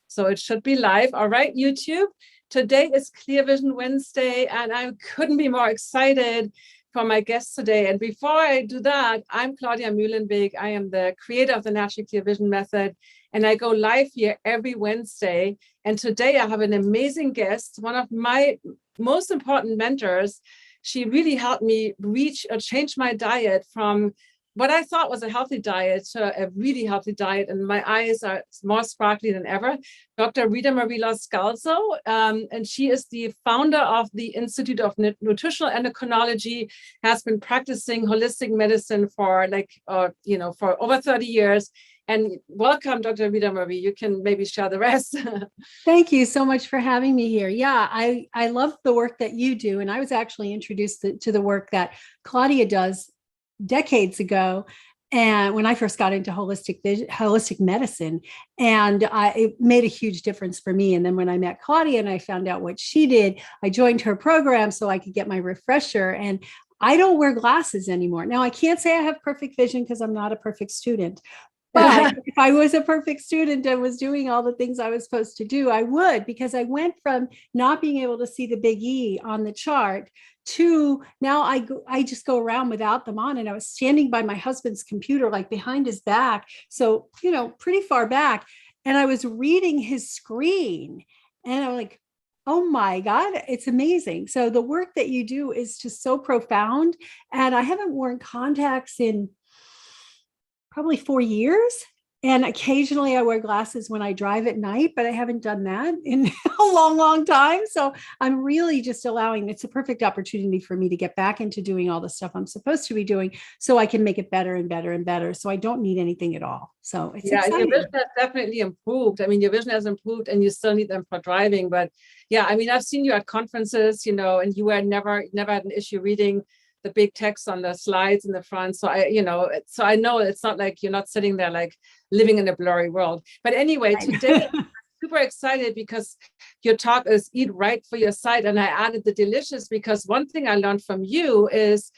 So it should be live. All right, YouTube. Today is Clear Vision Wednesday, and I couldn't be more excited for my guest today. And before I do that, I'm Claudia Mühlenweg. I am the creator of the Naturally Clear Vision Method, and I go live here every Wednesday. And today I have an amazing guest, one of my most important mentors. She really helped me reach or change my diet from what I thought was a healthy diet to a really healthy diet, and my eyes are more sparkly than ever. Dr. Ritamarie Loscalzo, and she is the founder of the Institute of Nutritional Endocrinology, has been practicing holistic medicine for for over 30 years. And welcome, Dr. Ritamarie. You can maybe share the rest. Thank you so much for having me here. Yeah, I love the work that you do, and I was actually introduced to the work that Claudia does decades ago, and when I first got into holistic medicine, and it made a huge difference for me. And then when I met Claudia and I found out what she did, I joined her program so I could get my refresher. And I don't wear glasses anymore. Now, I can't say I have perfect vision because I'm not a perfect student. But if I was a perfect student and was doing all the things I was supposed to do, I would, because I went from not being able to see the big E on the chart to now I just go around without them on. And I was standing by my husband's computer, like behind his back. So, pretty far back. And I was reading his screen and I'm like, oh my God, it's amazing. So the work that you do is just so profound. And I haven't worn contacts in probably 4 years. And occasionally I wear glasses when I drive at night, but I haven't done that in a long, long time. So I'm really just it's a perfect opportunity for me to get back into doing all the stuff I'm supposed to be doing so I can make it better and better and better. So I don't need anything at all. So it's exciting. Your vision has definitely improved. I mean, your vision has improved and you still need them for driving. But yeah, I mean, I've seen you at conferences, and you were never had an issue reading the big text on the slides in the front. So I know it's not like you're not sitting there like living in a blurry world. But anyway, today I'm super excited because your talk is Eat Right for Your Sight. And I added the delicious because one thing I learned from you is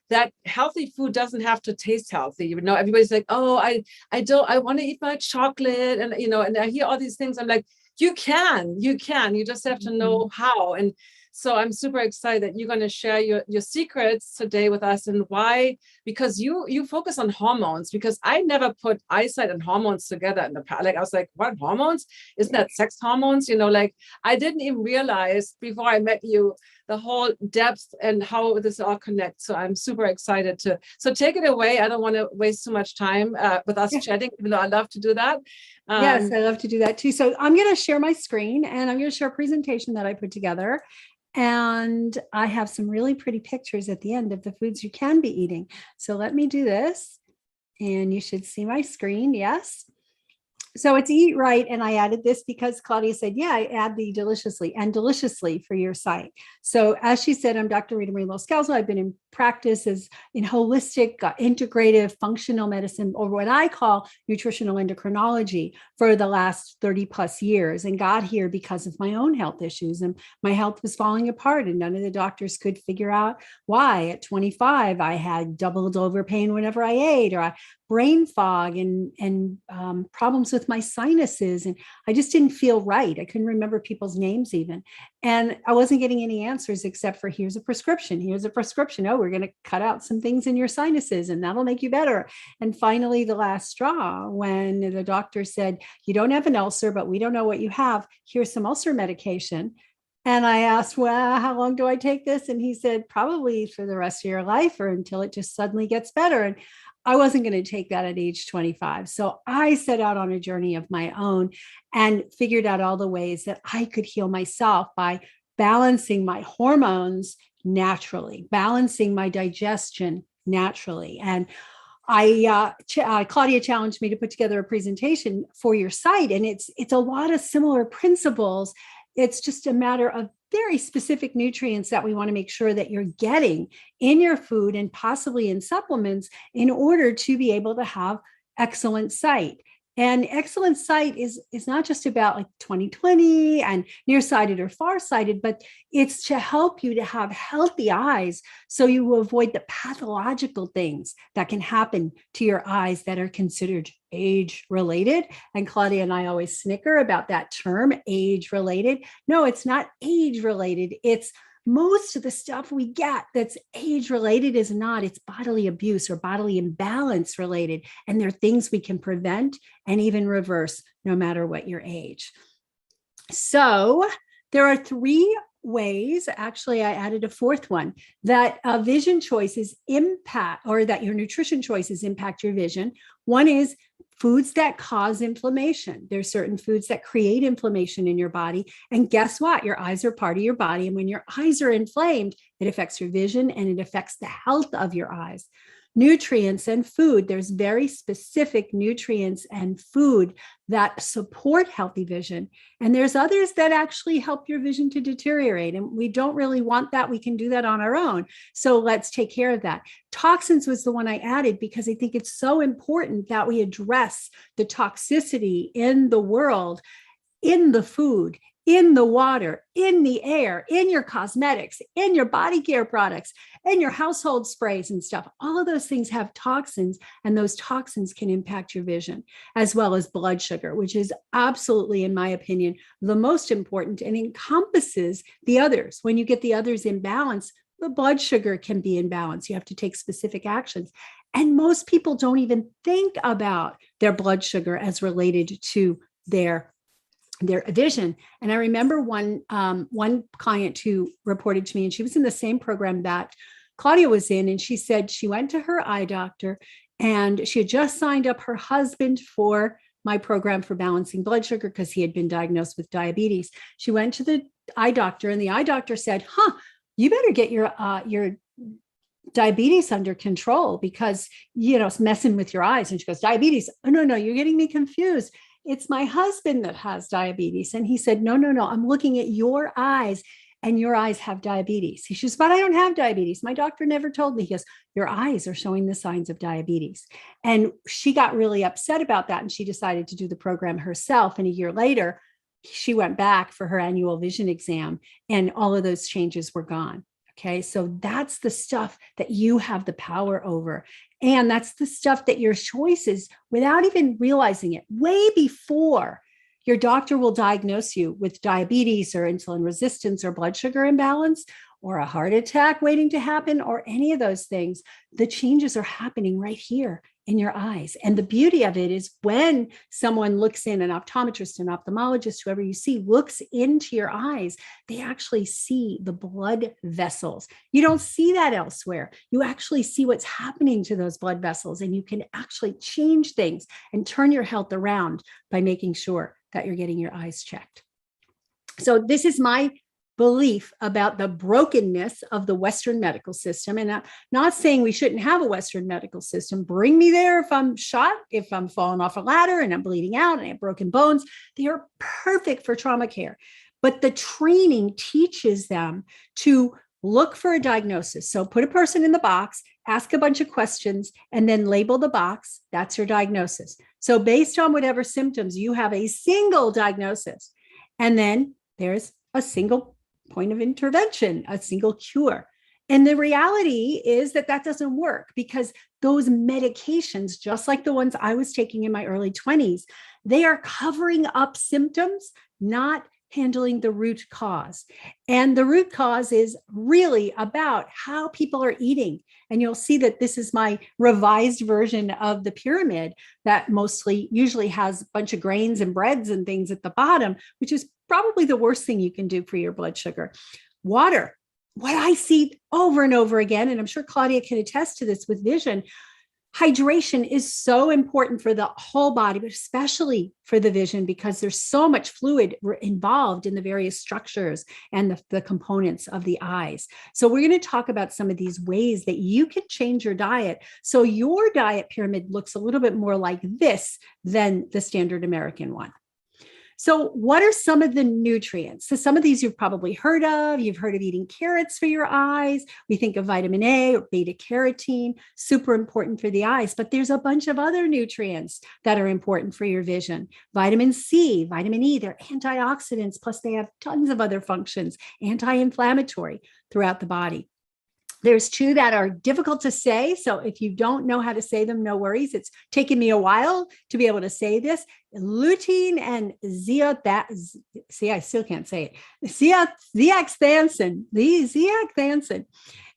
that healthy food doesn't have to taste healthy. Everybody's like, oh, I want to eat my chocolate. And, and I hear all these things. I'm like, you can, you just have to know how. And so I'm super excited that you're going to share your secrets today with us and why, because you focus on hormones, because I never put eyesight and hormones together in the past. Like I was like, what hormones? Isn't that sex hormones? I didn't even realize before I met you the whole depth and how this all connects. So I'm super excited so take it away. I don't want to waste too much time with us chatting, even though I love to do that. Yes, I love to do that too. So I'm going to share my screen and I'm going to share a presentation that I put together. And I have some really pretty pictures at the end of the foods you can be eating. So let me do this and you should see my screen. Yes. So it's Eat Right. And I added this because Claudia said, yeah, I add the deliciously for your sight. So as she said, I'm Dr. Ritamarie Loscalzo. I've been in practice as in holistic, integrative, functional medicine, or what I call nutritional endocrinology, for the last 30 plus years, and got here because of my own health issues. And my health was falling apart and none of the doctors could figure out why. At 25, I had doubled over pain whenever I ate, or brain fog and problems with my sinuses. And I just didn't feel right. I couldn't remember people's names even. And I wasn't getting any answers except for here's a prescription. Oh, we're going to cut out some things in your sinuses and that'll make you better. And finally, the last straw, when the doctor said, you don't have an ulcer, but we don't know what you have. Here's some ulcer medication. And I asked, well, how long do I take this? And he said, probably for the rest of your life or until it just suddenly gets better. And I wasn't going to take that at age 25. So I set out on a journey of my own and figured out all the ways that I could heal myself by balancing my hormones naturally, balancing my digestion naturally. And Claudia challenged me to put together a presentation for your site. And it's a lot of similar principles. It's just a matter of very specific nutrients that we want to make sure that you're getting in your food and possibly in supplements in order to be able to have excellent sight. And excellent sight is not just about like 20/20 and nearsighted or farsighted, but it's to help you to have healthy eyes so you avoid the pathological things that can happen to your eyes that are considered age related. And Claudia and I always snicker about that term, age related. No, it's not age related. It's most of the stuff we get that's age related is not, it's bodily abuse or bodily imbalance related. And there are things we can prevent and even reverse no matter what your age. So there are 3 ways, actually I added a 4th one, that vision choices impact, or that your nutrition choices impact your vision. One is foods that cause inflammation. There's certain foods that create inflammation in your body. And guess what? Your eyes are part of your body. And when your eyes are inflamed, it affects your vision and it affects the health of your eyes. Nutrients and food. There's very specific nutrients and food that support healthy vision. And there's others that actually help your vision to deteriorate. And we don't really want that. We can do that on our own. So let's take care of that. Toxins was the one I added because I think it's so important that we address the toxicity in the world, in the food, in the water, in the air, in your cosmetics, in your body care products, in your household sprays and stuff. All of those things have toxins, and those toxins can impact your vision, as well as blood sugar, which is absolutely, in my opinion, the most important and encompasses the others. When you get the others in balance, the blood sugar can be in balance. You have to take specific actions. And most people don't even think about their blood sugar as related to their vision. And I remember one client who reported to me, and she was in the same program that Claudia was in. And she said she went to her eye doctor and she had just signed up her husband for my program for balancing blood sugar because he had been diagnosed with diabetes. She went to the eye doctor and the eye doctor said, you better get your diabetes under control because, it's messing with your eyes. And she goes, diabetes? Oh, no, you're getting me confused. It's my husband that has diabetes. And he said, no, I'm looking at your eyes and your eyes have diabetes. He says, but I don't have diabetes. My doctor never told me. He goes, your eyes are showing the signs of diabetes. And she got really upset about that. And she decided to do the program herself. And a year later, she went back for her annual vision exam and all of those changes were gone. Okay, so that's the stuff that you have the power over. And that's the stuff that your choices, without even realizing it, way before your doctor will diagnose you with diabetes or insulin resistance or blood sugar imbalance or a heart attack waiting to happen or any of those things, the changes are happening right here in your eyes. And the beauty of it is when someone looks in, an optometrist, an ophthalmologist, whoever you see, looks into your eyes, they actually see the blood vessels. You don't see that elsewhere. You actually see what's happening to those blood vessels, and you can actually change things and turn your health around by making sure that you're getting your eyes checked. So this is my belief about the brokenness of the Western medical system. And I'm not saying we shouldn't have a Western medical system. Bring me there if I'm shot, if I'm falling off a ladder and I'm bleeding out and I have broken bones. They are perfect for trauma care. But the training teaches them to look for a diagnosis. So put a person in the box, ask a bunch of questions, and then label the box. That's your diagnosis. So based on whatever symptoms, you have a single diagnosis. And then there's a single point of intervention, a single cure. And the reality is that doesn't work because those medications, just like the ones I was taking in my early 20s, they are covering up symptoms, not handling the root cause. And the root cause is really about how people are eating. And you'll see that this is my revised version of the pyramid that usually has a bunch of grains and breads and things at the bottom, which is probably the worst thing you can do for your blood sugar. Water. What I see over and over again, and I'm sure Claudia can attest to this with vision, hydration is so important for the whole body, but especially for the vision because there's so much fluid involved in the various structures and the components of the eyes. So we're going to talk about some of these ways that you can change your diet so your diet pyramid looks a little bit more like this than the standard American one. So what are some of the nutrients? So some of these you've probably heard of. You've heard of eating carrots for your eyes. We think of vitamin A or beta carotene, super important for the eyes, but there's a bunch of other nutrients that are important for your vision. Vitamin C, vitamin E, they're antioxidants, plus they have tons of other functions, anti-inflammatory throughout the body. There's two that are difficult to say. So if you don't know how to say them, no worries. It's taken me a while to be able to say this. Lutein and I still can't say it. Zeaxanthin, zeaxanthin.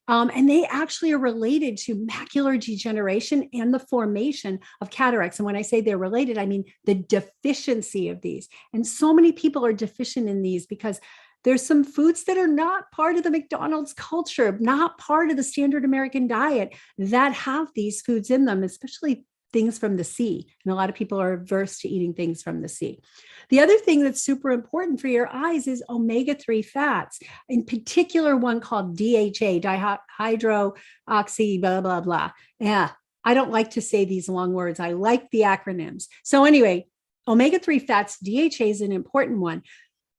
And they actually are related to macular degeneration and the formation of cataracts. And when I say they're related, I mean the deficiency of these. And so many people are deficient in these because there's some foods that are not part of the McDonald's culture, not part of the standard American diet that have these foods in them, especially things from the sea. And a lot of people are averse to eating things from the sea. The other thing that's super important for your eyes is omega-3 fats, in particular one called DHA, dihydroxy, blah, blah, blah. Yeah, I don't like to say these long words. I like the acronyms. So anyway, omega-3 fats, DHA is an important one.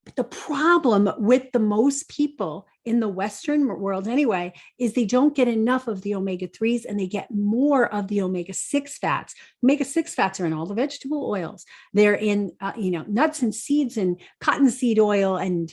But the problem with the most people in the Western world anyway, is they don't get enough of the omega-3s and they get more of the omega-6 fats. Omega-6 fats are in all the vegetable oils. They're in, nuts and seeds and cottonseed oil and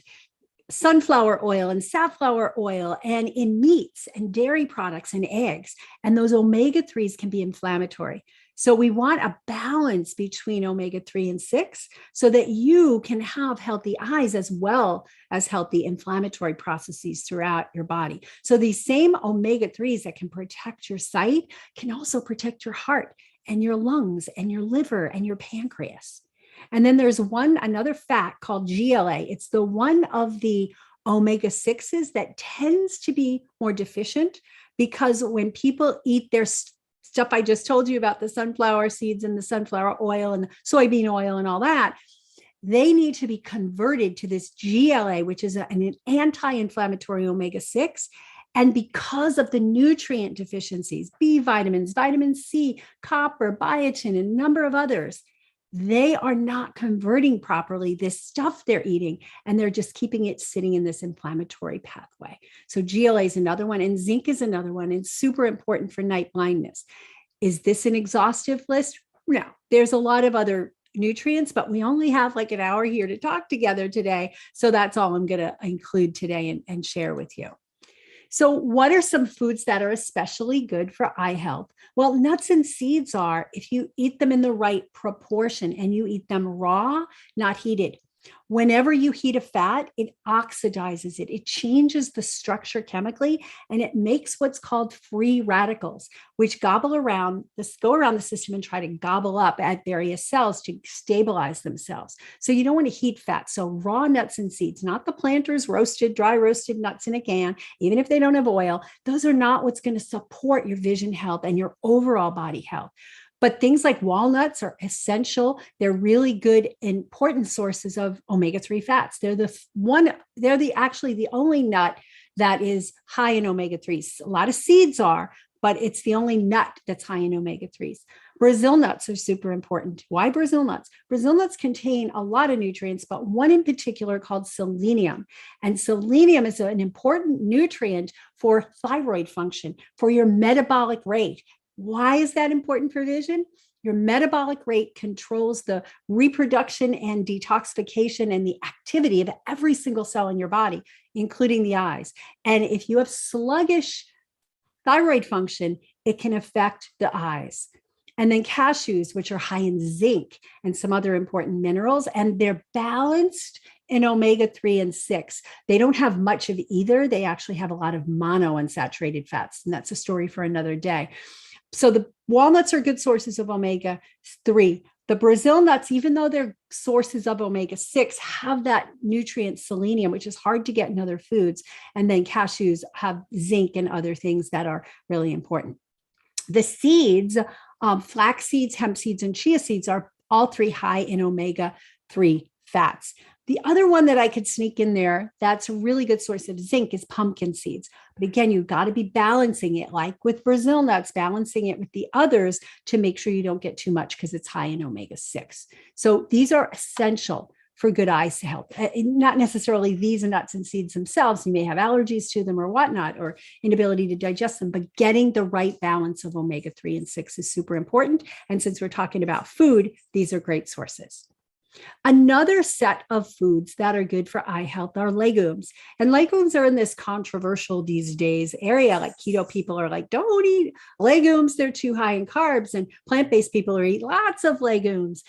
sunflower oil and safflower oil and in meats and dairy products and eggs. And those omega-3s can be inflammatory. So we want a balance between omega-3 and 6 so that you can have healthy eyes as well as healthy inflammatory processes throughout your body. So these same omega-3s that can protect your sight can also protect your heart and your lungs and your liver and your pancreas. And then there's another fat called GLA. It's the one of the omega-6s that tends to be more deficient because when people eat their stuff I just told you about, the sunflower seeds and the sunflower oil and the soybean oil and all that, they need to be converted to this GLA, which is an anti-inflammatory omega-6. And because of the nutrient deficiencies, B vitamins, vitamin C, copper, biotin, and a number of others, they are not converting properly this stuff they're eating, and they're just keeping it sitting in this inflammatory pathway. So GLA is another one, and zinc is another one, and super important for night blindness. Is this an exhaustive list? No, there's a lot of other nutrients, but we only have like an hour here to talk together today. So that's all I'm going to include today and share with you. So what are some foods that are especially good for eye health? Well, nuts and seeds are, if you eat them in the right proportion and you eat them raw, not heated. Whenever you heat a fat, it oxidizes it. It changes the structure chemically, and it makes what's called free radicals, which go around the system and try to gobble up at various cells to stabilize themselves. So you don't want to heat fat. So raw nuts and seeds, not the planters, dry roasted nuts in a can, even if they don't have oil, those are not what's going to support your vision health and your overall body health. But things like walnuts are essential. They're really good, important sources of omega-3 fats. They're actually the only nut that is high in omega-3s. A lot of seeds are, but it's the only nut that's high in omega-3s. Brazil nuts are super important. Why Brazil nuts? Brazil nuts contain a lot of nutrients, but one in particular called selenium. And selenium is an important nutrient for thyroid function, for your metabolic rate. Why is that important for vision? Your metabolic rate controls the reproduction and detoxification and the activity of every single cell in your body, including the eyes. And if you have sluggish thyroid function, it can affect the eyes. And then cashews, which are high in zinc and some other important minerals, and they're balanced in omega-3 and 6. They don't have much of either. They actually have a lot of monounsaturated fats, and that's a story for another day. So the walnuts are good sources of omega-3. The Brazil nuts, even though they're sources of omega-6, have that nutrient selenium, which is hard to get in other foods. And then cashews have zinc and other things that are really important. The seeds, flax seeds, hemp seeds, and chia seeds are all three high in omega-3 fats. The other one that I could sneak in there that's a really good source of zinc is pumpkin seeds. But again, you've got to be balancing it, like with Brazil nuts, balancing it with the others to make sure you don't get too much because it's high in omega-6. So these are essential for good eyes health. Not necessarily these nuts and seeds themselves. You may have allergies to them or whatnot, or inability to digest them, but getting the right balance of omega-3 and 6 is super important. And since we're talking about food, these are great sources. Another set of foods that are good for eye health are legumes. And legumes are in this controversial these days area. Like keto people are like, don't eat legumes, they're too high in carbs. And plant-based people are eat lots of legumes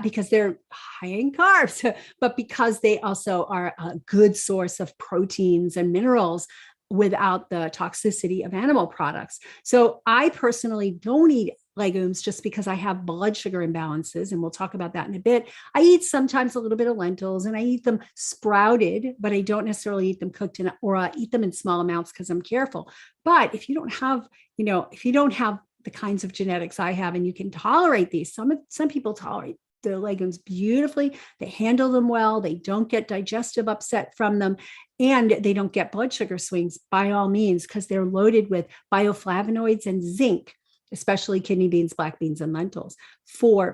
because they're high in carbs, but because they also are a good source of proteins and minerals without the toxicity of animal products. So I personally don't eat legumes just because I have blood sugar imbalances, and we'll talk about that in a bit. I eat sometimes a little bit of lentils, and I eat them sprouted, but I don't necessarily eat them cooked or I eat them in small amounts because I'm careful. But if you don't have, if you don't have the kinds of genetics I have, and you can tolerate these, some people tolerate the legumes beautifully. They handle them well. They don't get digestive upset from them, and they don't get blood sugar swings by all means, because they're loaded with bioflavonoids and zinc, especially kidney beans, black beans, and lentils,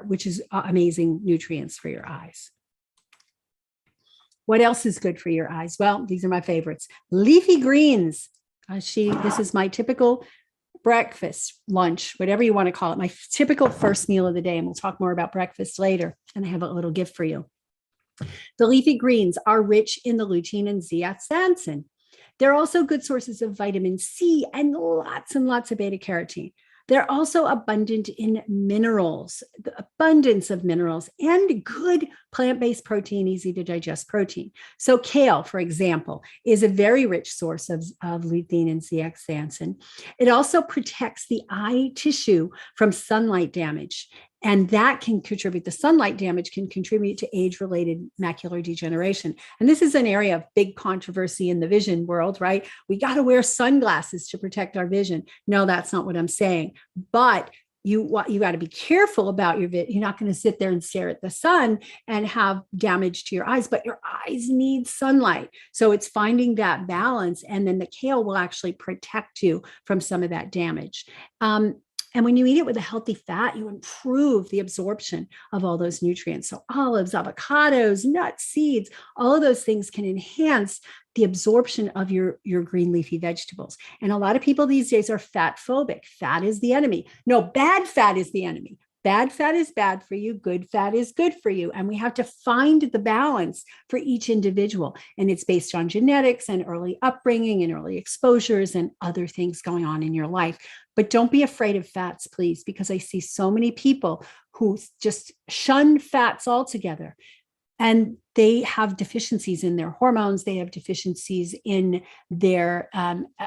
which is amazing nutrients for your eyes. What else is good for your eyes? Well, these are my favorites. Leafy greens. This is my typical breakfast, lunch, whatever you want to call it, my typical first meal of the day. And we'll talk more about breakfast later. And I have a little gift for you. The leafy greens are rich in the lutein and zeaxanthin. They're also good sources of vitamin C and lots of beta carotene. They're also abundant in minerals, the abundance of minerals, and good plant-based protein, easy to digest protein. So kale, for example, is a very rich source of lutein and zeaxanthin. It also protects the eye tissue from sunlight damage. And that can contribute, the sunlight damage can contribute to age-related macular degeneration. And this is an area of big controversy in the vision world, right? We got to wear sunglasses to protect our vision. No, that's not what I'm saying. But you got to be careful about your vision. You're not going to sit there and stare at the sun and have damage to your eyes, but your eyes need sunlight. So it's finding that balance. And then the kale will actually protect you from some of that damage. And when you eat it with a healthy fat, you improve the absorption of all those nutrients. So olives, avocados, nuts, seeds, all of those things can enhance the absorption of your green leafy vegetables. And a lot of people these days are fat phobic. Fat is the enemy. No, bad fat is the enemy. Bad fat is bad for you. Good fat is good for you. And we have to find the balance for each individual. And it's based on genetics and early upbringing and early exposures and other things going on in your life. But don't be afraid of fats, please, because I see so many people who just shun fats altogether. And they have deficiencies in their hormones. They have deficiencies in their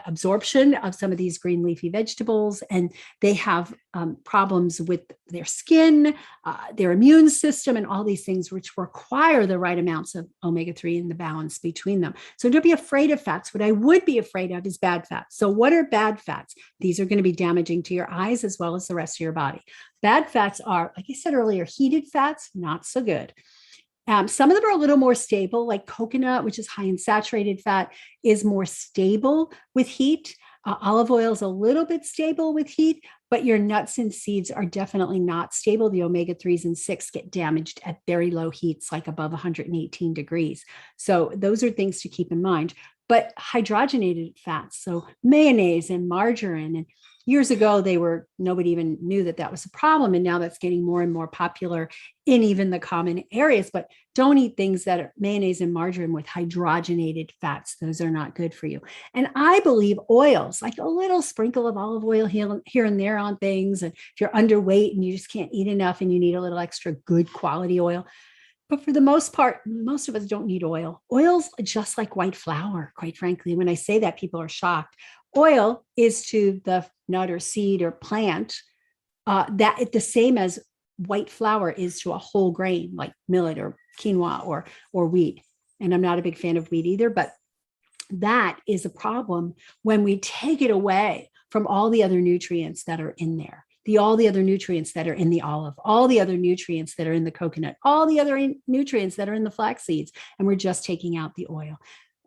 absorption of some of these green leafy vegetables. And they have problems with their skin, their immune system, and all these things which require the right amounts of omega-3 and the balance between them. So don't be afraid of fats. What I would be afraid of is bad fats. So what are bad fats? These are going to be damaging to your eyes as well as the rest of your body. Bad fats are, like I said earlier, heated fats, not so good. Some of them are a little more stable, like coconut, which is high in saturated fat, is more stable with heat. Olive oil is a little bit stable with heat, but your nuts and seeds are definitely not stable. The omega-3s and 6 get damaged at very low heats, like above 118 degrees. So those are things to keep in mind. But hydrogenated fats, so mayonnaise and margarine, and years ago, nobody even knew that was a problem. And now that's getting more and more popular in even the common areas. But don't eat things that are mayonnaise and margarine with hydrogenated fats. Those are not good for you. And I believe oils, like a little sprinkle of olive oil here and there on things. And if you're underweight and you just can't eat enough and you need a little extra good quality oil. But for the most part, most of us don't need oil. Oil's just like white flour, quite frankly. When I say that, people are shocked. Oil is to the nut or seed or plant that the same as white flour is to a whole grain like millet or quinoa or wheat. And I'm not a big fan of wheat either, but that is a problem when we take it away from all the other nutrients that are in there. All the other nutrients that are in the olive, all the other nutrients that are in the coconut, all the other nutrients that are in the flax seeds, and we're just taking out the oil.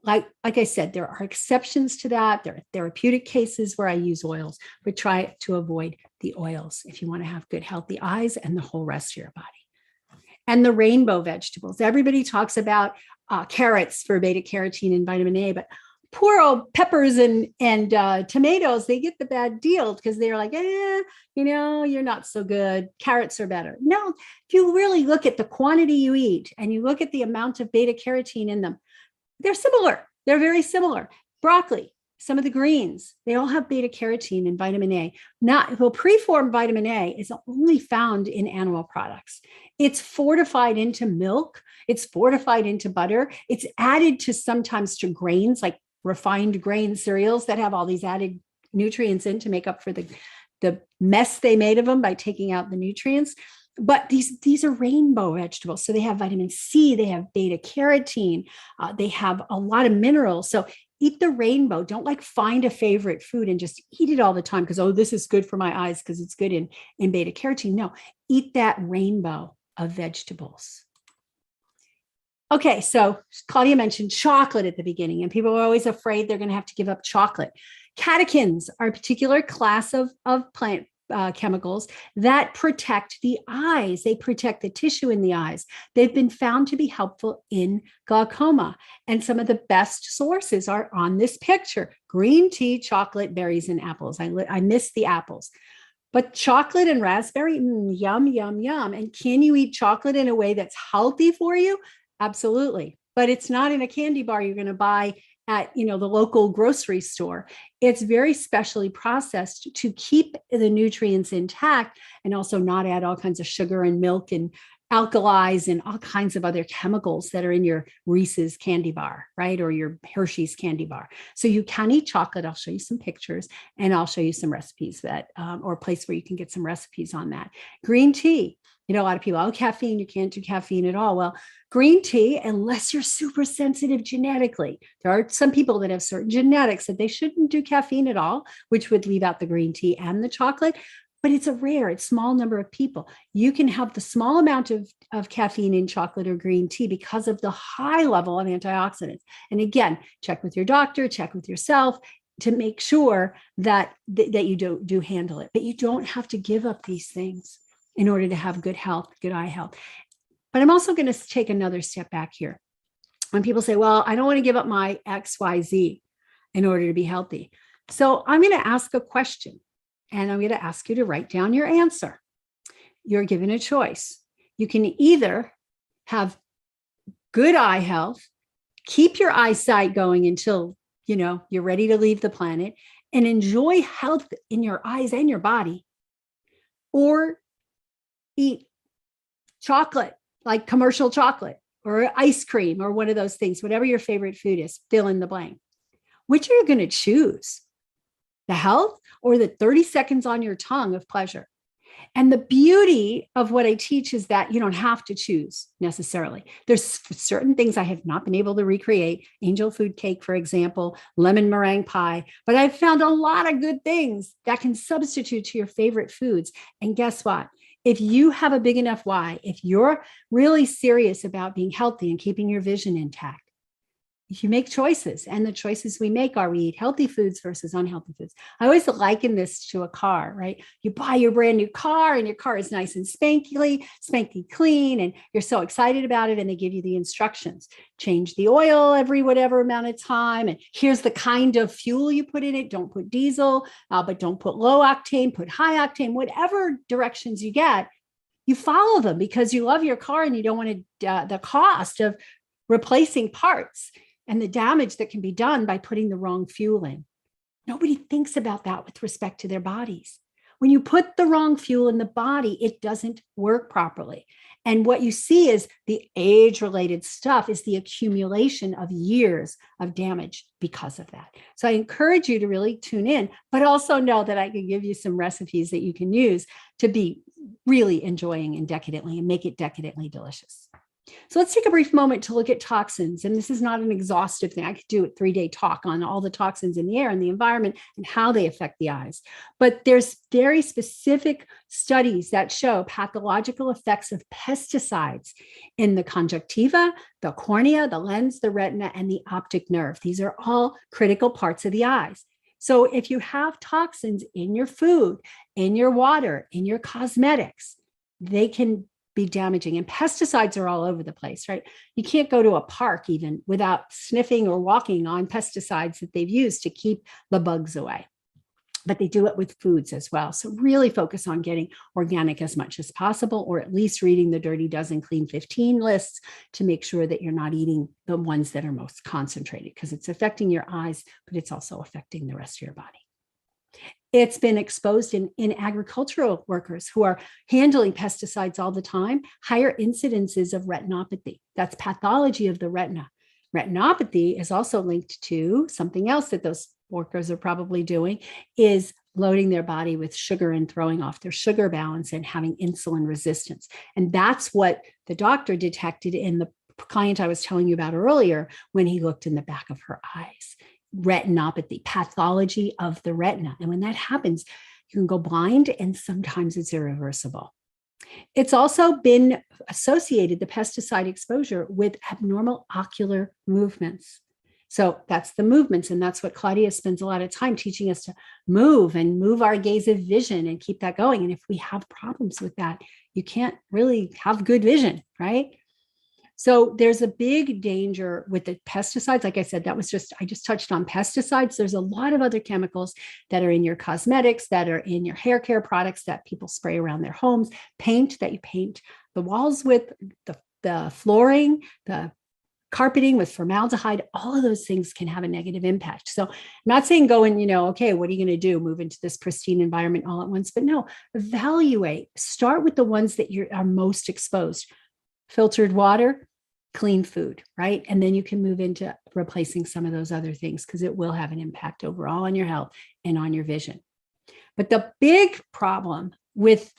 Like I said, there are exceptions to that. There are therapeutic cases where I use oils, but try to avoid the oils if you want to have good, healthy eyes and the whole rest of your body. and the rainbow vegetables. Everybody talks about carrots for beta carotene and vitamin A, but poor old peppers and tomatoes, they get the bad deal because they're like, you're not so good. Carrots are better. No, if you really look at the quantity you eat and you look at the amount of beta carotene in them, they're similar. They're very similar. Broccoli, some of the greens, they all have beta carotene and vitamin A. Preformed vitamin A is only found in animal products. It's fortified into milk. It's fortified into butter. It's added to sometimes to grains, like refined grain cereals that have all these added nutrients in to make up for the mess they made of them by taking out the nutrients. But these are rainbow vegetables. So they have vitamin C, they have beta carotene, they have a lot of minerals. So eat the rainbow. Don't like find a favorite food and just eat it all the time because, this is good for my eyes because it's good in beta carotene. No, eat that rainbow of vegetables. Okay, so Claudia mentioned chocolate at the beginning, and people are always afraid they're going to have to give up chocolate. Catechins are a particular class of plant chemicals that protect the eyes. They protect the tissue in the eyes. They've been found to be helpful in glaucoma. And some of the best sources are on this picture: green tea, chocolate, berries, and apples. I miss the apples. But chocolate and raspberry, yum, yum, yum. And can you eat chocolate in a way that's healthy for you? Absolutely. But it's not in a candy bar you're going to buy at the local grocery store. It's very specially processed to keep the nutrients intact and also not add all kinds of sugar and milk and alkalis and all kinds of other chemicals that are in your Reese's candy bar, right? Or your Hershey's candy bar. So you can eat chocolate. I'll show you some pictures and I'll show you some recipes or a place where you can get some recipes on that. Green tea. A lot of people, caffeine, you can't do caffeine at all. Well, green tea, unless you're super sensitive genetically, there are some people that have certain genetics that they shouldn't do caffeine at all, which would leave out the green tea and the chocolate. But it's a small number of people. You can have the small amount of caffeine in chocolate or green tea because of the high level of antioxidants. And again, check with your doctor, check with yourself to make sure that you do handle it. But you don't have to give up these things in order to have good health, good eye health. But I'm also going to take another step back here. When people say, well, I don't want to give up my XYZ in order to be healthy. So I'm going to ask a question and I'm going to ask you to write down your answer. You're given a choice. You can either have good eye health, keep your eyesight going until, you're ready to leave the planet and enjoy health in your eyes and your body, or eat chocolate, like commercial chocolate or ice cream or one of those things, whatever your favorite food is, fill in the blank. Which are you going to choose? The health or the 30 seconds on your tongue of pleasure? And the beauty of what I teach is that you don't have to choose necessarily. There's certain things I have not been able to recreate, angel food cake, for example, lemon meringue pie, but I've found a lot of good things that can substitute to your favorite foods. And guess what? If you have a big enough why, if you're really serious about being healthy and keeping your vision intact, you make choices, and the choices we make are we eat healthy foods versus unhealthy foods. I always liken this to a car, right? You buy your brand new car and your car is nice and spanky clean, and you're so excited about it. And they give you the instructions, change the oil every whatever amount of time. And here's the kind of fuel you put in it. Don't put diesel, but don't put low octane, put high octane, whatever directions you get, you follow them because you love your car and you don't want the cost of replacing parts and the damage that can be done by putting the wrong fuel in. Nobody thinks about that with respect to their bodies. When you put the wrong fuel in the body, it doesn't work properly. And what you see is the age-related stuff is the accumulation of years of damage because of that. So I encourage you to really tune in, but also know that I can give you some recipes that you can use to be really enjoying and decadently and make it decadently delicious. So let's take a brief moment to look at toxins. And this is not an exhaustive thing. I could do a 3-day talk on all the toxins in the air and the environment and how they affect the eyes. But there's very specific studies that show pathological effects of pesticides in the conjunctiva, the cornea, the lens, the retina, and the optic nerve. These are all critical parts of the eyes. So if you have toxins in your food, in your water, in your cosmetics, they can be damaging. And pesticides are all over the place, right? You can't go to a park even without sniffing or walking on pesticides that they've used to keep the bugs away. But they do it with foods as well. So really focus on getting organic as much as possible, or at least reading the Dirty Dozen Clean 15 lists to make sure that you're not eating the ones that are most concentrated, because it's affecting your eyes, but it's also affecting the rest of your body. It's been exposed in agricultural workers who are handling pesticides all the time, higher incidences of retinopathy. That's pathology of the retina. Retinopathy is also linked to something else that those workers are probably doing, is loading their body with sugar and throwing off their sugar balance and having insulin resistance. And that's what the doctor detected in the client I was telling you about earlier when he looked in the back of her eyes. Retinopathy, pathology of the retina. And when that happens, you can go blind, and sometimes it's irreversible. It's also been associated, the pesticide exposure, with abnormal ocular movements. So that's the movements. And that's what Claudia spends a lot of time teaching us, to move and move our gaze of vision and keep that going. And if we have problems with that, you can't really have good vision, right? So there's a big danger with the pesticides. Like I said, I just touched on pesticides. There's a lot of other chemicals that are in your cosmetics, that are in your hair care products that people spray around their homes, paint that you paint the walls with, the flooring, the carpeting with formaldehyde. All of those things can have a negative impact. So I'm not saying go and, okay, what are you going to do? Move into this pristine environment all at once, but no, evaluate. Start with the ones that you are most exposed. Filtered water, clean food, right? And then you can move into replacing some of those other things, because it will have an impact overall on your health and on your vision. But the big problem with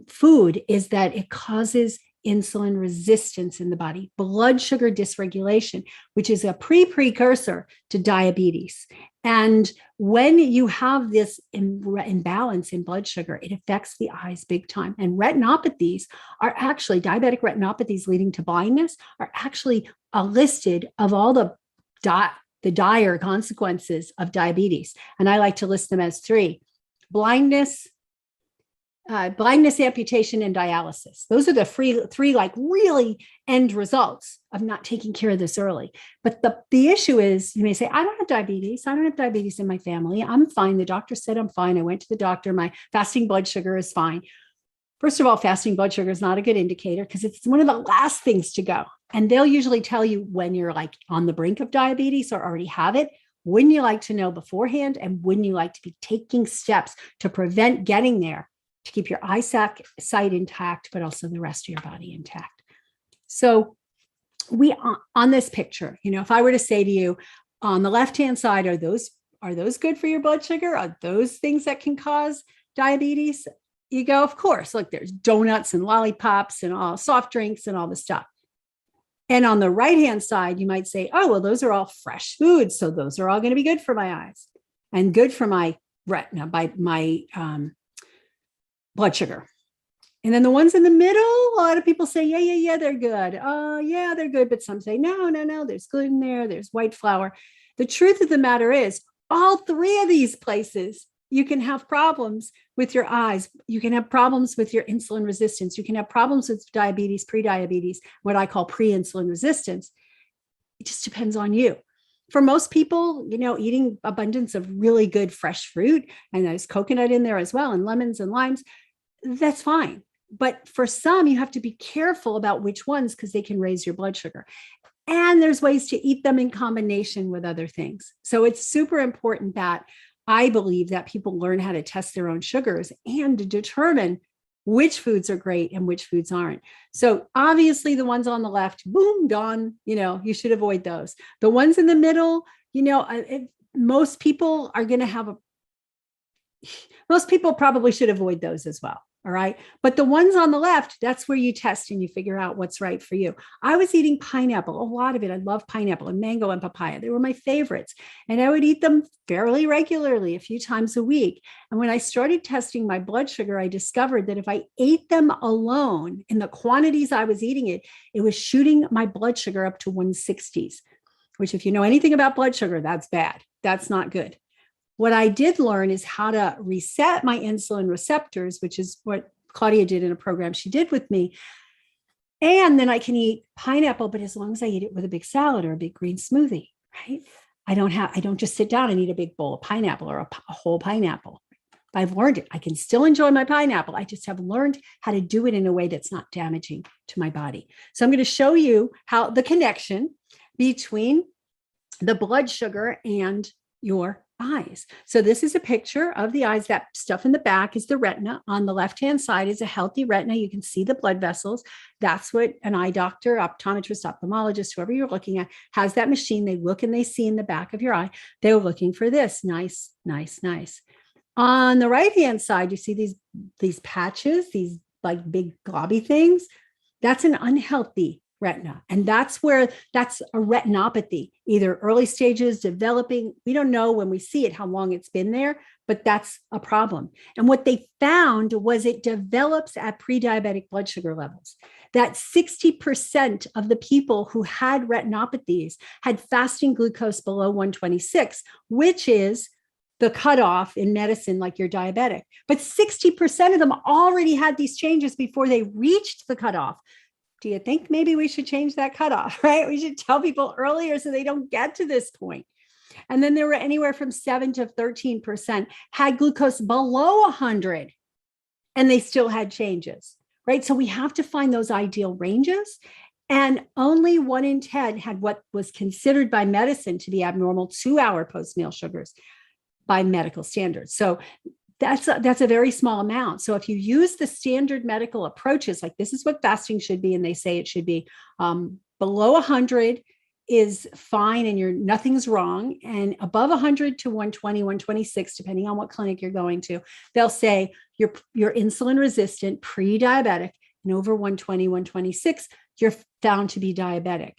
food is that it causes insulin resistance in the body, blood sugar dysregulation, which is a precursor to diabetes. And when you have this imbalance in blood sugar, it affects the eyes big time. And retinopathies are actually, diabetic retinopathies leading to blindness are actually listed of all the dire consequences of diabetes. And I like to list them as three: blindness, amputation, and dialysis. Those are the three like really end results of not taking care of this early. But the issue is, you may say, I don't have diabetes. I don't have diabetes in my family. I'm fine. The doctor said I'm fine. I went to the doctor. My fasting blood sugar is fine. First of all, fasting blood sugar is not a good indicator, because it's one of the last things to go. And they'll usually tell you when you're like on the brink of diabetes or already have it. Wouldn't you like to know beforehand? And wouldn't you like to be taking steps to prevent getting there, to keep your eyesight intact, but also the rest of your body intact? So we, on this picture, if I were to say to you, on the left-hand side, are those good for your blood sugar? Are those things that can cause diabetes? You go, of course. Look, there's donuts and lollipops and all soft drinks and all the stuff. And on the right-hand side, you might say, oh, well, those are all fresh foods, so those are all going to be good for my eyes and good for my retina, by my blood sugar. And then the ones in the middle, a lot of people say, yeah, they're good. Oh, yeah, they're good. But some say, no, there's gluten there. There's white flour. The truth of the matter is, all three of these places, you can have problems with your eyes. You can have problems with your insulin resistance. You can have problems with diabetes, prediabetes, what I call pre-insulin resistance. It just depends on you. For most people, eating abundance of really good fresh fruit, and there's coconut in there as well, and lemons and limes, that's fine. But for some, you have to be careful about which ones, because they can raise your blood sugar. And there's ways to eat them in combination with other things. So it's super important that I believe that people learn how to test their own sugars and to determine which foods are great and which foods aren't. So obviously the ones on the left, boom, gone, you should avoid those. The ones in the middle, most people are going to have most people probably should avoid those as well. All right. But the ones on the left, that's where you test and you figure out what's right for you. I was eating pineapple, a lot of it. I love pineapple and mango and papaya. They were my favorites. And I would eat them fairly regularly, a few times a week. And when I started testing my blood sugar, I discovered that if I ate them alone in the quantities I was eating it was shooting my blood sugar up to 160s, which, if you know anything about blood sugar, that's bad. That's not good. What I did learn is how to reset my insulin receptors, which is what Claudia did in a program she did with me. And then I can eat pineapple, but as long as I eat it with a big salad or a big green smoothie, right? I don't just sit down and eat a big bowl of pineapple or a whole pineapple. I've learned it. I can still enjoy my pineapple. I just have learned how to do it in a way that's not damaging to my body. So I'm going to show you how the connection between the blood sugar and your eyes. So this is a picture of the eyes. That stuff in the back is the retina. On the left-hand side is a healthy retina. You can see the blood vessels. That's what an eye doctor, optometrist, ophthalmologist, whoever you're looking at, has that machine. They look and they see in the back of your eye. They're looking for this. Nice, nice, nice. On the right-hand side, you see these patches, these like big globby things. That's an unhealthy retina. And that's a retinopathy, either early stages, developing. We don't know when we see it how long it's been there, but that's a problem. And what they found was it develops at pre-diabetic blood sugar levels. That 60% of the people who had retinopathies had fasting glucose below 126, which is the cutoff in medicine, like you're diabetic. But 60% of them already had these changes before they reached the cutoff. Do you think maybe we should change that cutoff, right? We should tell people earlier so they don't get to this point. And then there were anywhere from 7 to 13% had glucose below 100 and they still had changes, right? So we have to find those ideal ranges. And only 1 in 10 had what was considered by medicine to be abnormal 2-hour post-meal sugars by medical standards. So that's a very small amount. So if you use the standard medical approaches, like this is what fasting should be, and they say it should be below 100 is fine and nothing's wrong. And above 100 to 120, 126, depending on what clinic you're going to, they'll say you're insulin resistant, pre-diabetic, and over 120, 126, you're found to be diabetic.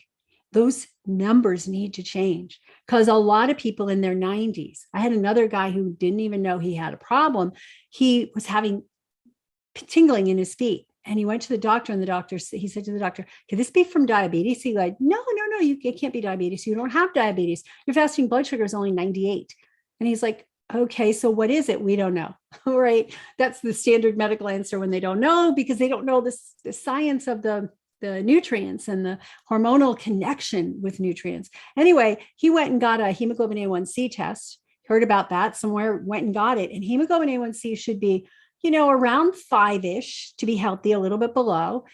Those numbers need to change because a lot of people in their 90s, I had another guy who didn't even know he had a problem. He was having tingling in his feet and he went to the doctor and he said to the doctor, could this be from diabetes? He like, no, it can't be diabetes. You don't have diabetes. Your fasting blood sugar is only 98. And he's like, okay, so what is it? We don't know. All right. That's the standard medical answer when they don't know, because they don't know the science of the nutrients and the hormonal connection with nutrients. Anyway, he went and got a hemoglobin A1C test, heard about that somewhere, went and got it. And hemoglobin A1C should be, around 5-ish to be healthy, a little bit below.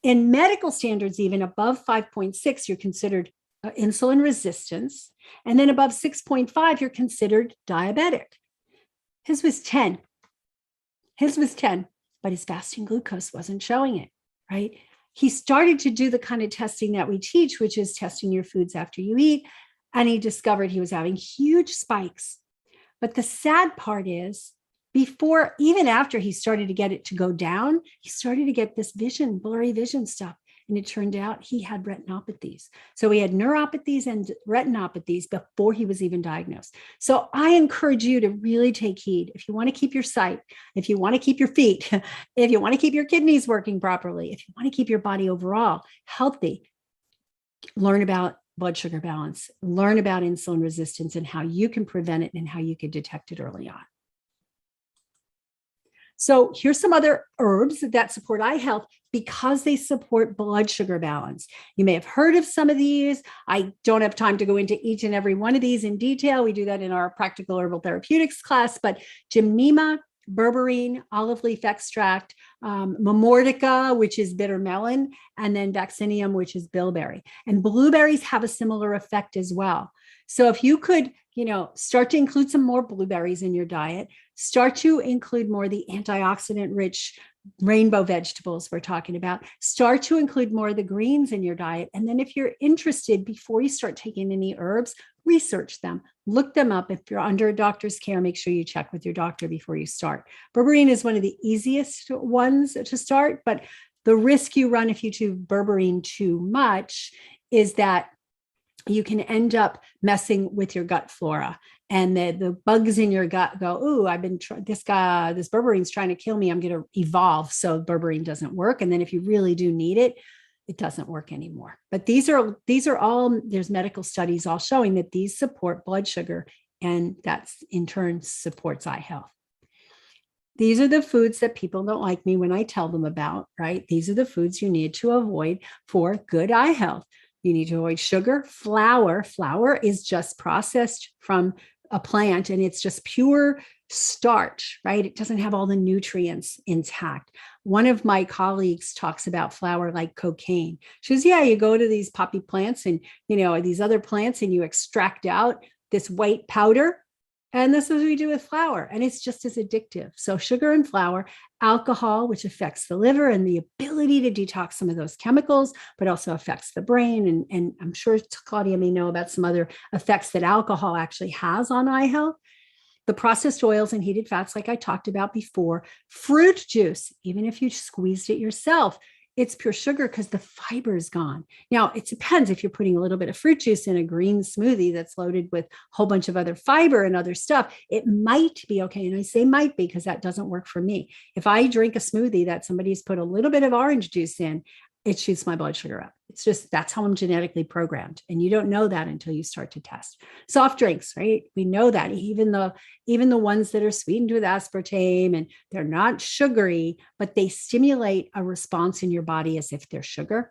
In medical standards, even above 5.6, you're considered insulin resistance. And then above 6.5, you're considered diabetic. His was 10. But his fasting glucose wasn't showing it, right? He started to do the kind of testing that we teach, which is testing your foods after you eat. And he discovered he was having huge spikes. But the sad part is, even after he started to get it to go down, he started to get this blurry vision stuff. And it turned out he had retinopathies. So he had neuropathies and retinopathies before he was even diagnosed. So I encourage you to really take heed. If you want to keep your sight, if you want to keep your feet, if you want to keep your kidneys working properly, if you want to keep your body overall healthy, learn about blood sugar balance, learn about insulin resistance and how you can prevent it and how you can detect it early on. So here's some other herbs that support eye health because they support blood sugar balance. You may have heard of some of these. I don't have time to go into each and every one of these in detail. We do that in our practical herbal therapeutics class, but gymnema, berberine, olive leaf extract, mamordica, which is bitter melon, and then vaccinium, which is bilberry. And blueberries have a similar effect as well. So if you could, start to include some more blueberries in your diet, start to include more of the antioxidant rich rainbow vegetables we're talking about, start to include more of the greens in your diet. And then if you're interested, before you start taking any herbs, research them, look them up. If you're under a doctor's care, make sure you check with your doctor before you start. Berberine is one of the easiest ones to start, but the risk you run if you do berberine too much is that you can end up messing with your gut flora, and the bugs in your gut go, "Ooh, this berberine's trying to kill me. I'm going to evolve." So berberine doesn't work. And then if you really do need it, it doesn't work anymore. But these are all, there's medical studies all showing that these support blood sugar, and that's in turn supports eye health. These are the foods that people don't like me when I tell them about, right? These are the foods you need to avoid for good eye health. You need to avoid sugar, flour. Flour is just processed from a plant and it's just pure starch, right? It doesn't have all the nutrients intact. One of my colleagues talks about flour like cocaine. She says, yeah, you go to these poppy plants and, these other plants and you extract out this white powder. And this is what we do with flour. And it's just as addictive. So sugar and flour, alcohol, which affects the liver and the ability to detox some of those chemicals, but also affects the brain. And I'm sure Claudia may know about some other effects that alcohol actually has on eye health. The processed oils and heated fats, like I talked about before, fruit juice, even if you squeezed it yourself, it's pure sugar because the fiber is gone. Now, it depends if you're putting a little bit of fruit juice in a green smoothie that's loaded with a whole bunch of other fiber and other stuff, it might be okay. And I say might be because that doesn't work for me. If I drink a smoothie that somebody's put a little bit of orange juice in, it shoots my blood sugar up. It's just, that's how I'm genetically programmed. And you don't know that until you start to test. Soft drinks, right? We know that even the ones that are sweetened with aspartame and they're not sugary, but they stimulate a response in your body as if they're sugar.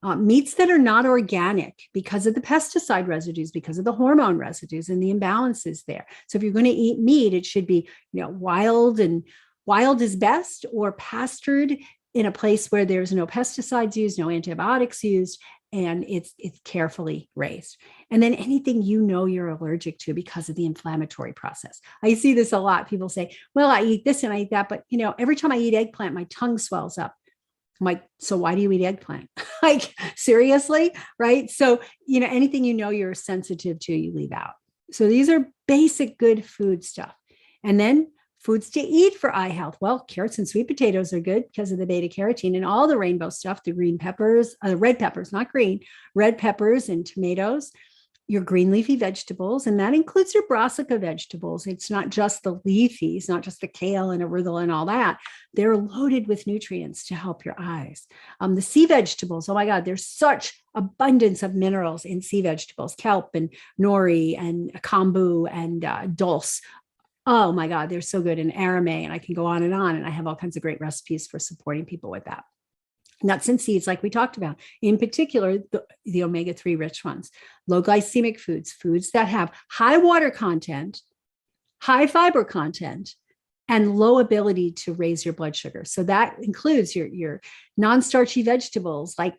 Meats that are not organic because of the pesticide residues, because of the hormone residues and the imbalances there. So if you're going to eat meat, it should be, wild, and wild is best, or pastured in a place where there's no pesticides used, no antibiotics used, and it's carefully raised. And then anything you're allergic to because of the inflammatory process. I see this a lot. People say, well, I eat this and I eat that, but every time I eat eggplant, my tongue swells up. I'm like, so why do you eat eggplant? Like, seriously, right? So, anything you're sensitive to, you leave out. So these are basic good food stuff. And then foods to eat for eye health. Well, carrots and sweet potatoes are good because of the beta carotene and all the rainbow stuff, the green peppers, red peppers, not green, red peppers and tomatoes, your green leafy vegetables. And that includes your brassica vegetables. It's not just the leafies, not just the kale and arugula and all that. They're loaded with nutrients to help your eyes. The sea vegetables, oh my God, there's such abundance of minerals in sea vegetables, kelp and nori and kombu and dulse. Oh my God, they're so good in arame, and I can go on. And I have all kinds of great recipes for supporting people with that. Nuts and seeds, like we talked about, in particular, the omega-3 rich ones, low glycemic foods, foods that have high water content, high fiber content, and low ability to raise your blood sugar. So that includes your non-starchy vegetables like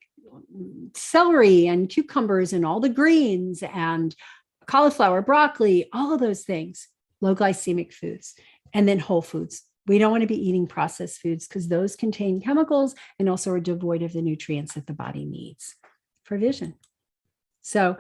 celery and cucumbers and all the greens and cauliflower, broccoli, all of those things. Low glycemic foods, and then whole foods. We don't want to be eating processed foods because those contain chemicals and also are devoid of the nutrients that the body needs for vision. So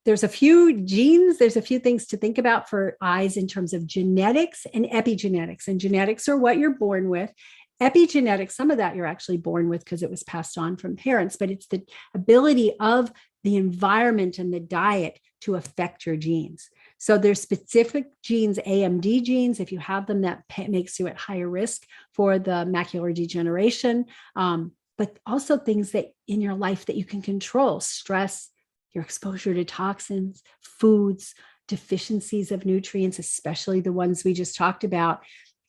there's a few genes, there's a few things to think about for eyes in terms of genetics and epigenetics. And genetics are what you're born with. Epigenetics, some of that you're actually born with because it was passed on from parents, but it's the ability of the environment and the diet to affect your genes. So there's specific genes, AMD genes, if you have them, that makes you at higher risk for the macular degeneration, but also things that in your life that you can control: stress, your exposure to toxins, foods, deficiencies of nutrients, especially the ones we just talked about.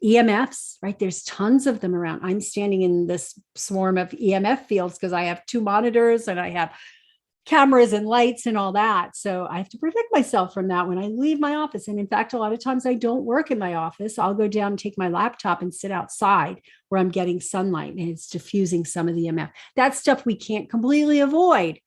EMFs, right? There's tons of them around. I'm standing in this swarm of EMF fields because I have 2 monitors and I have cameras and lights and all that. So I have to protect myself from that when I leave my office. And in fact, a lot of times I don't work in my office. I'll go down and take my laptop and sit outside where I'm getting sunlight and it's diffusing some of the EMF. That's stuff we can't completely avoid,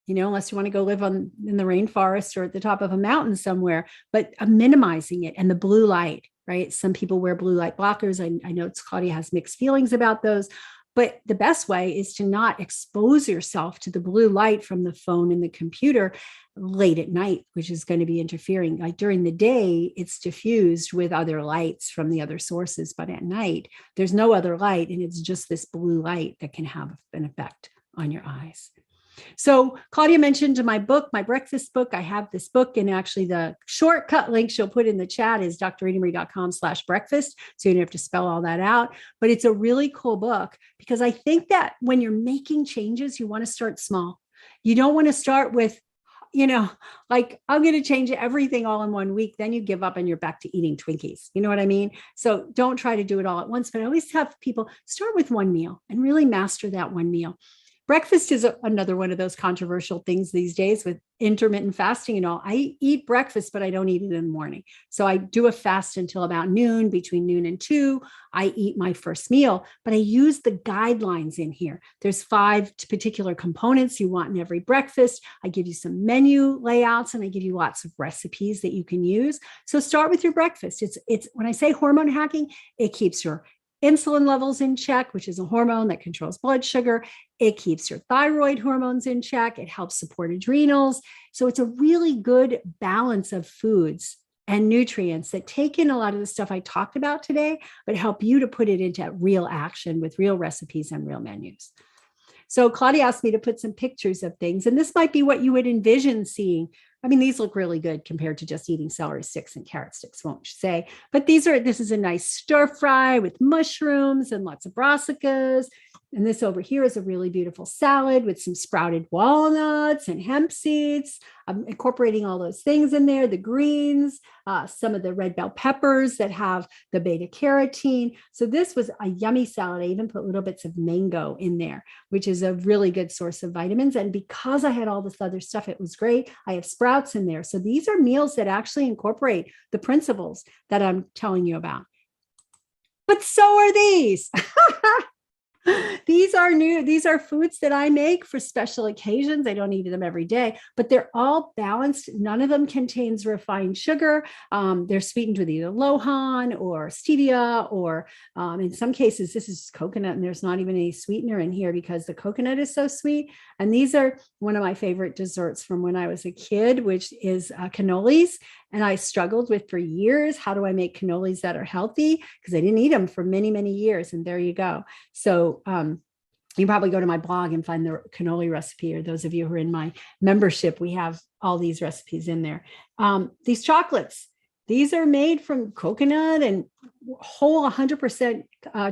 unless you want to go live in the rainforest or at the top of a mountain somewhere, but minimizing it. And the blue light, right? Some people wear blue light blockers. I know Claudia has mixed feelings about those. But the best way is to not expose yourself to the blue light from the phone and the computer late at night, which is going to be interfering. Like during the day, it's diffused with other lights from the other sources. But at night, there's no other light. And it's just this blue light that can have an effect on your eyes. So Claudia mentioned my book, my breakfast book. I have this book, and actually the shortcut link she'll put in the chat is drritamarie.com/breakfast. So you don't have to spell all that out, but it's a really cool book because I think that when you're making changes, you want to start small. You don't want to start with like I'm going to change everything all in 1 week. Then you give up and you're back to eating Twinkies. You know what I mean? So don't try to do it all at once, but I always have people start with one meal and really master that one meal. Breakfast is another one of those controversial things these days with intermittent fasting and all. I eat breakfast, but I don't eat it in the morning. So I do a fast until about noon, between noon and 2. I eat my first meal, but I use the guidelines in here. There's 5 particular components you want in every breakfast. I give you some menu layouts and I give you lots of recipes that you can use. So start with your breakfast. It's when I say hormone hacking, it keeps your insulin levels in check, which is a hormone that controls blood sugar. It keeps your thyroid hormones in check. It helps support adrenals. So it's a really good balance of foods and nutrients that take in a lot of the stuff I talked about today, but help you to put it into real action with real recipes and real menus. So Claudia asked me to put some pictures of things, and this might be what you would envision seeing. I mean, these look really good compared to just eating celery sticks and carrot sticks, won't you say? But this is a nice stir fry with mushrooms and lots of brassicas. And this over here is a really beautiful salad with some sprouted walnuts and hemp seeds. I'm incorporating all those things in there, the greens, some of the red bell peppers that have the beta carotene. So this was a yummy salad. I even put little bits of mango in there, which is a really good source of vitamins. And because I had all this other stuff, it was great. I have sprouts in there. So these are meals that actually incorporate the principles that I'm telling you about. But so are these. These are new. These are foods that I make for special occasions. I don't eat them every day, but they're all balanced. None of them contains refined sugar. They're sweetened with either lohan or stevia, or in some cases, this is coconut, and there's not even any sweetener in here because the coconut is so sweet. And these are one of my favorite desserts from when I was a kid, which is cannolis. And I struggled with for years, how do I make cannolis that are healthy? Because I didn't eat them for many, many years. And there you go. So you probably go to my blog and find the cannoli recipe, or those of you who are in my membership, we have all these recipes in there. These chocolates, these are made from coconut and whole 100%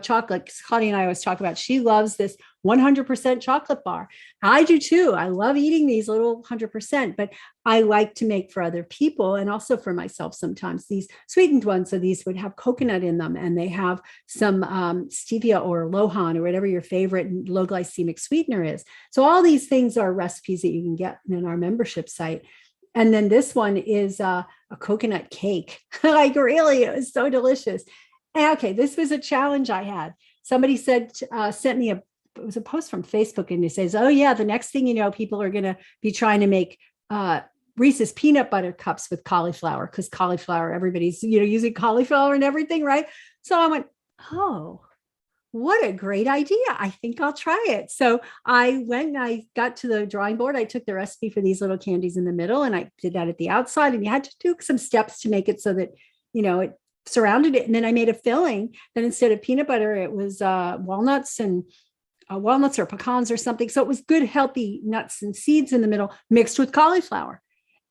chocolate. Claudia and I always talk about, she loves this 100% chocolate bar. I do too. I love eating these little 100%, but I like to make for other people and also for myself sometimes these sweetened ones. So these would have coconut in them, and they have some stevia or lohan or whatever your favorite low glycemic sweetener is. So all these things are recipes that you can get in our membership site. And then this one is a coconut cake. Like really, it was so delicious. And okay, this was a challenge I had. Somebody sent me it was a post from Facebook, and it says, oh yeah, the next thing you know, people are going to be trying to make Reese's peanut butter cups with cauliflower, because cauliflower, everybody's, using cauliflower and everything, right? So I went, oh, what a great idea. I think I'll try it. So I went and I got to the drawing board. I took the recipe for these little candies in the middle, and I did that at the outside, and you had to do some steps to make it so that, it surrounded it. And then I made a filling that instead of peanut butter, it was walnuts or pecans or something. So it was good, healthy nuts and seeds in the middle mixed with cauliflower.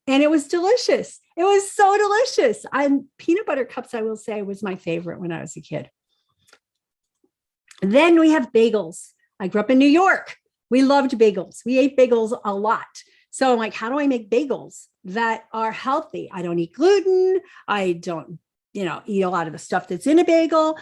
And it was delicious. It was so delicious. Peanut butter cups, I will say, was my favorite when I was a kid. Then we have bagels. I grew up in New York. We loved bagels. We ate bagels a lot. So I'm like, how do I make bagels that are healthy? I don't eat gluten. I don't, eat a lot of the stuff that's in a bagel,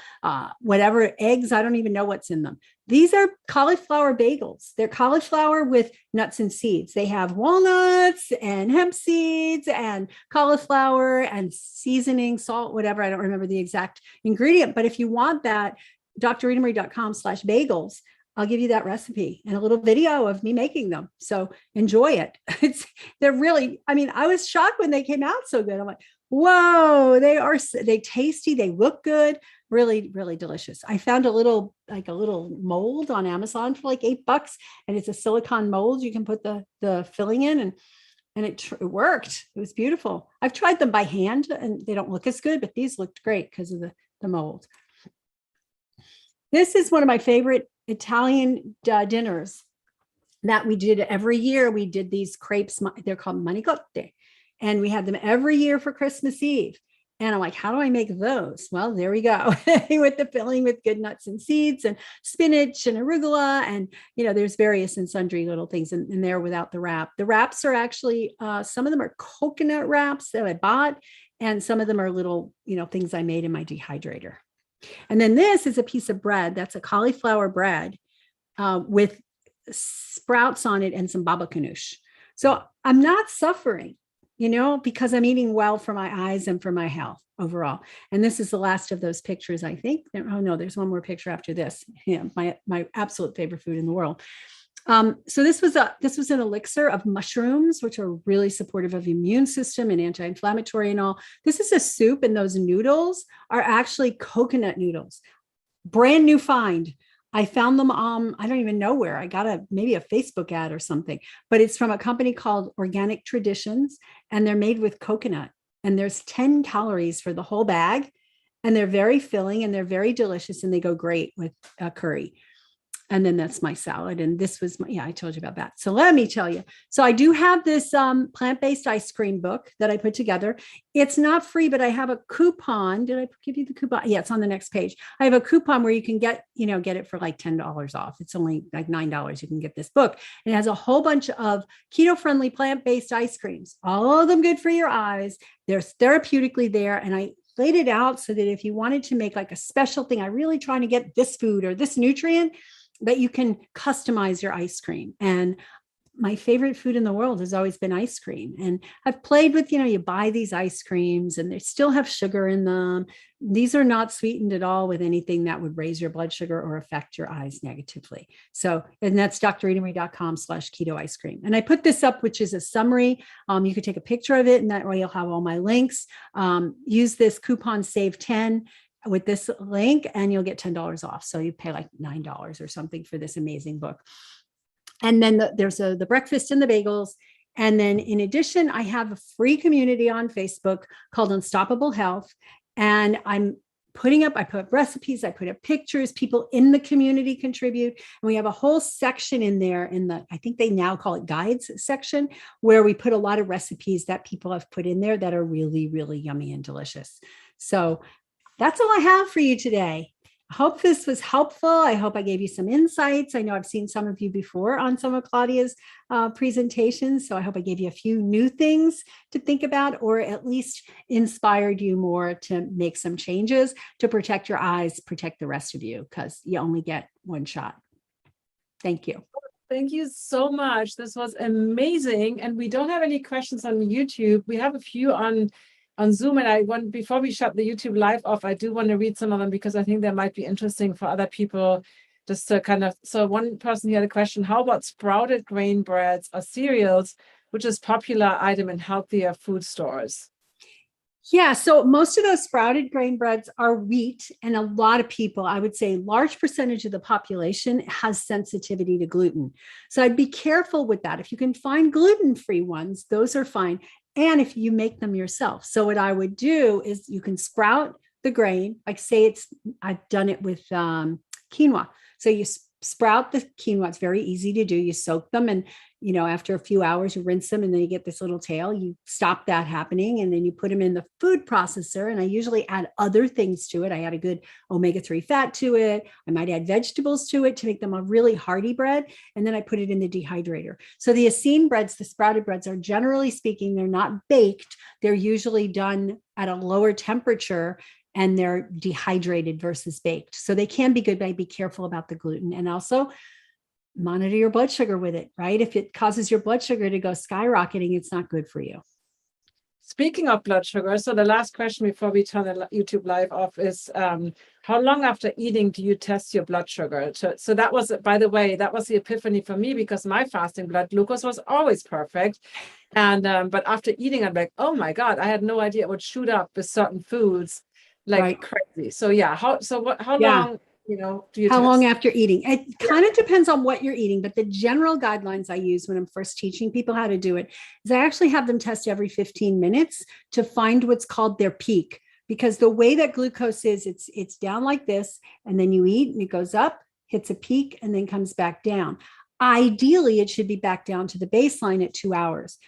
whatever eggs, I don't even know what's in them. These are cauliflower bagels. They're cauliflower with nuts and seeds. They have walnuts and hemp seeds and cauliflower and seasoning, salt, whatever. I don't remember the exact ingredient, but if you want that, drritamarie.com/bagels, I'll give you that recipe and a little video of me making them. So enjoy it. They're really, I was shocked when they came out so good. I'm like, whoa, they tasty. They look good. Really, really delicious. I found a little mold on Amazon for like $8, and it's a silicone mold. You can put the filling in, and it worked. It was beautiful. I've tried them by hand and they don't look as good, but these looked great because of the mold. This is one of my favorite Italian dinners that we did every year. We did these crepes. They're called manicotti, and we had them every year for Christmas Eve. And I'm like, how do I make those? Well, there we go. With the filling with good nuts and seeds and spinach and arugula. And, there's various and sundry little things in there without the wrap. The wraps are actually, some of them are coconut wraps that I bought. And some of them are little, things I made in my dehydrator. And then this is a piece of bread. That's a cauliflower bread with sprouts on it and some baba ganoush. So I'm not suffering, because I'm eating well for my eyes and for my health overall. And this is the last of those pictures, I think. Oh no, there's one more picture after this. Yeah, my absolute favorite food in the world. So this was an elixir of mushrooms, which are really supportive of the immune system and anti-inflammatory and all. This is a soup, and those noodles are actually coconut noodles. Brand new find. I found them, I don't even know where. I got maybe a Facebook ad or something, but it's from a company called Organic Traditions, and they're made with coconut, and there's 10 calories for the whole bag, and they're very filling and they're very delicious, and they go great with curry. And then that's my salad. And this was I told you about that. So let me tell you. So I do have this plant-based ice cream book that I put together. It's not free, but I have a coupon. Did I give you the coupon? Yeah, it's on the next page. I have a coupon where you can get it for like $10 off. It's only like $9. You can get this book. It has a whole bunch of keto-friendly plant-based ice creams. All of them good for your eyes. They're therapeutically there. And I laid it out so that if you wanted to make like a special thing, I really trying to get this food or this nutrient, that you can customize your ice cream. And my favorite food in the world has always been ice cream. And I've played with, you buy these ice creams and they still have sugar in them. These are not sweetened at all with anything that would raise your blood sugar or affect your eyes negatively. So, and that's drritamarie.com/keto ice cream. And I put this up, which is a summary. You could take a picture of it, and that way you'll have all my links. Use this coupon save 10 with this link, and you'll get $10 off. So you pay like $9 or something for this amazing book. And then there's the breakfast and the bagels. And then in addition, I have a free community on Facebook called Unstoppable Health. And I put recipes, I put up pictures, people in the community contribute. And we have a whole section in there I think they now call it guides section, where we put a lot of recipes that people have put in there that are really, really yummy and delicious. So that's all I have for you today. I hope this was helpful. I hope I gave you some insights. I know I've seen some of you before on some of Claudia's presentations. So I hope I gave you a few new things to think about, or at least inspired you more to make some changes to protect your eyes, protect the rest of you, because you only get one shot. Thank you. Thank you so much. This was amazing. And we don't have any questions on YouTube. We have a few on Zoom, and before we shut the YouTube live off, I do want to read some of them because I think they might be interesting for other people. Just to so one person here had a question: how about sprouted grain breads or cereals, which is popular item in healthier food stores? Yeah, so most of those sprouted grain breads are wheat, and a lot of people, I would say large percentage of the population has sensitivity to gluten. So I'd be careful with that. If you can find gluten-free ones, those are fine. And if you make them yourself. So what I would do is you can sprout the grain, like say I've done it with quinoa. So you sprout the quinoa. It's very easy to do. You soak them, and after a few hours you rinse them, and then you get this little tail. You stop that happening, and then you put them in the food processor. And I usually add other things to it. I add a good omega-3 fat to it. I might add vegetables to it to make them a really hearty bread. And then I put it in the dehydrator. So the Essene breads, the sprouted breads, are generally speaking, they're not baked. They're usually done at a lower temperature, and they're dehydrated versus baked. So they can be good, but be careful about the gluten. And also monitor your blood sugar with it, right? If it causes your blood sugar to go skyrocketing, it's not good for you. Speaking of blood sugar, so the last question before we turn the YouTube live off is, how long after eating do you test your blood sugar? So that was, by the way, that was the epiphany for me, because my fasting blood glucose was always perfect. And but after eating, I'm like, oh my God, I had no idea it would shoot up with certain foods like crazy. So yeah, how long, do you how test? long after eating? It kind of depends on what you're eating, but the general guidelines I use when I'm first teaching people how to do it is I actually have them test every 15 minutes to find what's called their peak. Because the way that glucose is, it's down like this, and then you eat and it goes up, hits a peak, and then comes back down. Ideally, it should be back down to the baseline at 2 hours.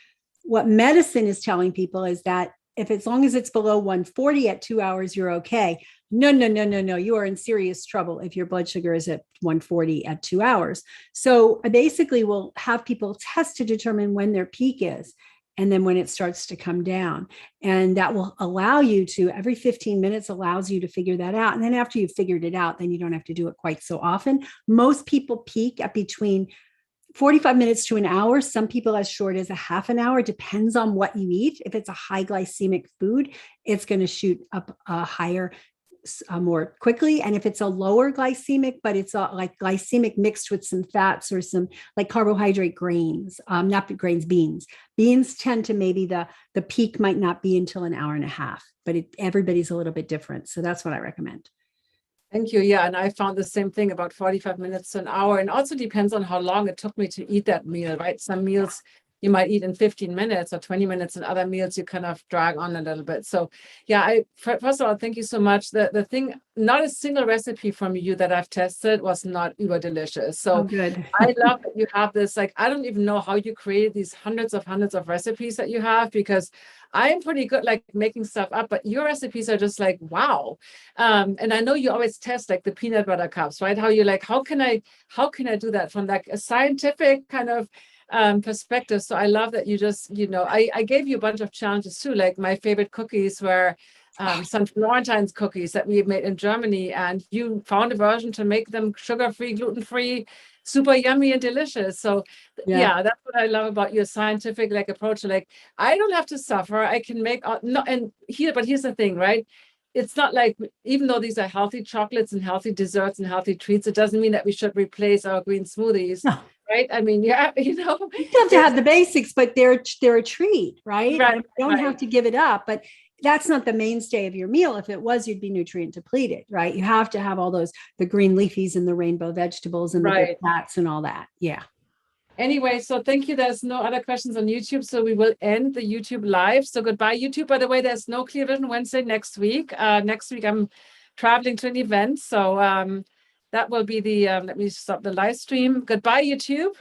What medicine is telling people is that if as long as it's below 140 at 2 hours, you're okay. No, no, no, no, no. You are in serious trouble if your blood sugar is at 140 at 2 hours. So I basically will have people test to determine when their peak is and then when it starts to come down. And that will allow you to, every 15 minutes allows you to figure that out. And then after you've figured it out, then you don't have to do it quite so often. Most people peak at between 45 minutes to an hour. Some people as short as a half an hour. Depends on what you eat. If it's a high glycemic food, it's going to shoot up higher more quickly. And if it's a lower glycemic, but it's like glycemic mixed with some fats or some like carbohydrate grains, not grains, beans. Beans tend to maybe the peak might not be until an hour and a half, but everybody's a little bit different. So that's what I recommend. Thank you. Yeah, and I found the same thing, about 45 minutes to an hour. And also depends on how long it took me to eat that meal, right? Some meals you might eat in 15 minutes or 20 minutes, and other meals you kind of drag on a little bit. So yeah, first of all, thank you so much. The thing, not a single recipe from you that I've tested was not uber delicious. So good. I love that you have this, like, I don't even know how you created these hundreds of recipes that you have, because I am pretty good like making stuff up, but your recipes are just like, wow. And I know you always test like the peanut butter cups, right? How you're like, how can I do that from like a scientific kind of perspective? So I love that you just, I gave you a bunch of challenges too. Like my favorite cookies were some Florentines cookies that we made in Germany, and you found a version to make them sugar-free, gluten-free, super yummy and delicious. So yeah, that's what I love about your scientific like approach. Like, I don't have to suffer. I can make but here's the thing, right? It's not like, even though these are healthy chocolates and healthy desserts and healthy treats, it doesn't mean that we should replace our green smoothies. No. Right? I mean, yeah, you have to have the basics, but they're a treat, right? Right. You don't have to give it up, but that's not the mainstay of your meal. If it was, you'd be nutrient depleted, right? You have to have all the green leafies and the rainbow vegetables and the good fats and all that. Yeah. Anyway, so thank you. There's no other questions on YouTube, so we will end the YouTube live. So goodbye, YouTube. By the way, there's no Clear Vision Wednesday next week. Next week, I'm traveling to an event. So that will be let me stop the live stream. Goodbye, YouTube.